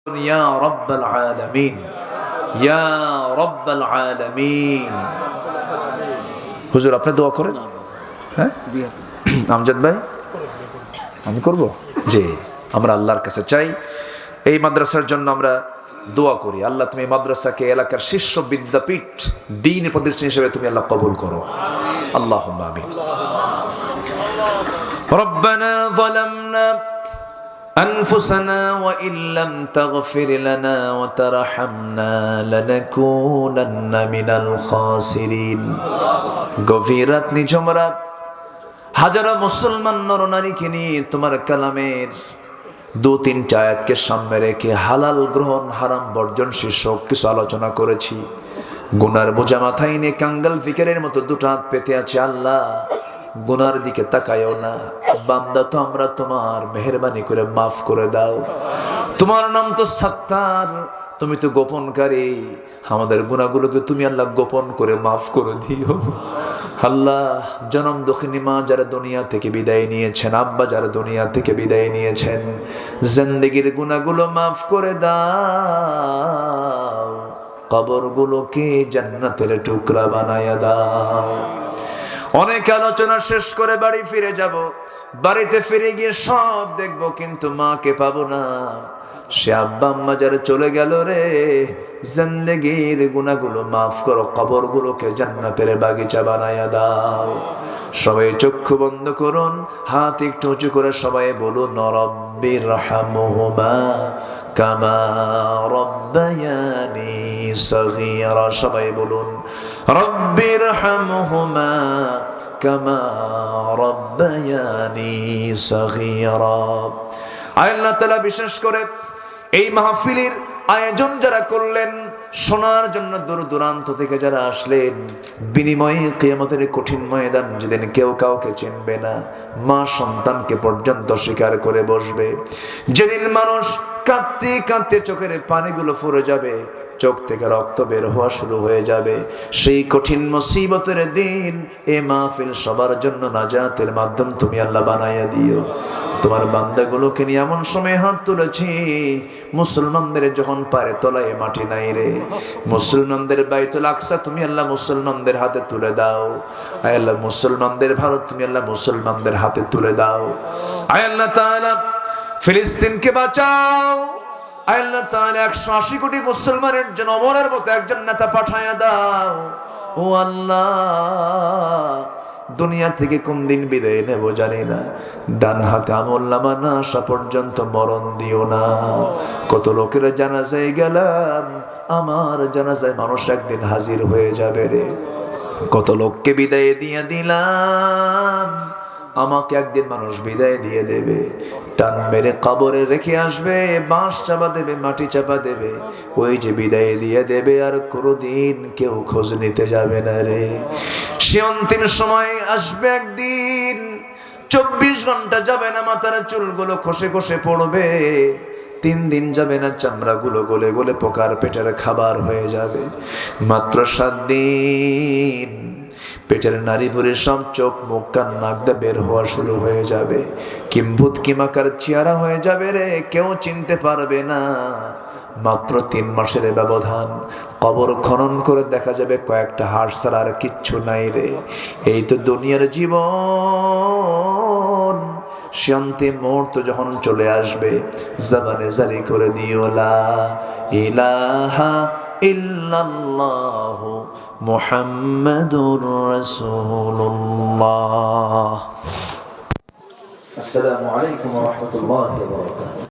ইয়া রাব্বাল আলামিন, ইয়া রাব্বাল আলামিন। হুজুর আপনি দোয়া করেন। হ্যাঁ আমজাদ ভাই আমি করব। জি, আমরা আল্লাহর কাছে চাই এই মাদ্রাসার জন্য আমরা দোয়া করি। আল্লাহ তুমি মাদ্রাসাকে এলাকার শীর্ষ বিদ্যাপীঠ দ্বীনি প্রতিষ্ঠান হিসেবে তুমি আল্লাহ কবুল করো। আল্লাহুম্মা আমিন। রব্বানা যালামনা أنفسنا وإن لم تغفر لنا وترحمنا لنكونن من الخاسرين। গভীর রাত নিঝুম রাত হাজারো মুসলমান নরনারীকে নিয়ে তোমার কালামের দু তিনটা আয়াতকে সামনে রেখে হালাল গ্রহণ হারাম বর্জন শীর্ষক কিছু আলোচনা করেছি। গুনার বোঝা মাথায় নিয়ে কাঙ্গাল ফিকিরের মতো দুটো হাত পেতে আছে। আল্লাহ গুনার দিকে তাকায়ও না, বান্দা তো আমরা, তোমার মেহেরবানি করে মাফ করে দাও। তোমার নাম তো সাত্তার, তুমি তো গোপনকারী। আমাদের গুনাহগুলোকে তুমি আল্লাহ গোপন করে মাফ করে দিও। আল্লাহ জনম দক্ষিণী মা যারা দুনিয়া থেকে বিদায় নিয়েছেন, আব্বা যারা দুনিয়া থেকে বিদায় নিয়েছেন, জিন্দেগির গুনাহগুলো মাফ করে দাও, কবরগুলোকে জান্নাতের টুকরা বানায়া দাও। অনেক আলোচনা শেষ করে বাড়ি ফিরে যাব, বাড়িতে ফিরে গিয়ে সব দেখব কিন্তু মাকে পাবো না। সে আব্বা আম্মা যারা চলে গেল রে, জিন্দেগির গুনাহগুলো মাফ করো, কবরগুলোকে জান্নাতের বাগিচা বানায়া দাও। সবাই চক্ষু বন্ধ করুন, হাত একটু উঁচু করে সবাই বলুন রব্বিরহামহুমা কামা রব্বায়ানি সগীরা। সবাই বলুন রব্বিরহামহুমা কামা রব্বায়ানি সগীরা। আল্লাহ তাআলা বিশেষ করে এই মাহফিলের আয়োজন যারা করলেন, শোনার জন্য দূর দূরান্ত থেকে যারা আসলেন, বিনিময়ে কিয়ামতের কঠিন ময়দান যেদিন কেউ কাউকে চিনবে না, মা সন্তানকে পর্যন্ত স্বীকার করে বসবে, যেদিন মানুষ কাঁদতে কাঁদতে চোখের পানিগুলো ফুরে যাবে, চোখ থেকে রক্ত বের হওয়া শুরু হয়ে যাবে, সেই কঠিন মুসিবতের দিন এ মাহফিল সবার জন্য নাজাতের মাধ্যম তুমি আল্লাহ বানাইয়া দিও। তোমার বান্দাগুলোকে নিয়ে এমন সময় হাত তুলেছি, মুসলমানদের যখন পারে তলায় মাটি নাই রে, মুসলমানদের বাইতুল আকসা তুমি আল্লাহ মুসলমানদের হাতে তুলে দাও। আয় আল্লাহ মুসলমানদের ভারত তুমি আল্লাহ মুসলমানদের হাতে তুলে দাও। আয় আল্লাহ তাআলা ফিলিস্তিনকে বাঁচাও। আয় আল্লাহ তাআলা 180 কোটি মুসলমানের জন্য ওমরের মতো একজন নেতা পাঠায়া দাও। ও আল্লাহ, দুনিয়া থেকে কোন দিন বিদায় নেব জানি না, ডান হাতে আমলনামা না আসা পর্যন্ত মরণ দিও না। কত লোকের জানাজায় গেলাম, আমার জানাজায় মানুষ একদিন হাজির হয়ে যাবে রে। কত লোককে বিদায় দিয়ে দিলাম, আমাকে একদিন মানুষ বিদায় দিয়ে দেবে, টান মেরে কবরে রেখে আসবে, বাঁশ চাপা দেবে, মাটি চাপা দেবে, ওই যে বিদায় দিয়ে দেবে, আর কোনোদিন কেউ খোঁজ নিতে যাবে না রে। সে অন্তিম সময় আসবে একদিন, 24 ঘন্টা যাবে না মাথার চুলগুলো খসে খসে পড়বে, 3 দিন যাবে না চামড়াগুলো গলে গলে পোকার পেটের খাবার হয়ে যাবে, মাত্র 7 দিন পেটের নারী ভরে সব চোখ মুখ কান নাক দিয়ে বের হওয়া শুরু হয়ে যাবে, কিম্ভূত কিমাকার চেহারা হয়ে যাবে রে, কেউ চিনতে পারবে না। মাত্র 3 মাসের ব্যবধান, কবর খনন করে দেখা যাবে কয়েকটা হাড় ছাড়া আর কিচ্ছু নাই রে। এই তো দুনিয়ার জীবন। শান্তি মুহূর্ত যখন চলে আসবে, জবানে জারি করে দিও লা ইলাহা ইল্লাল্লাহু মুহাম্মাদুর রাসূলুল্লাহ। আসসালামু আলাইকুম ওয়া রাহমাতুল্লাহি ওয়া বারাকাতুহু।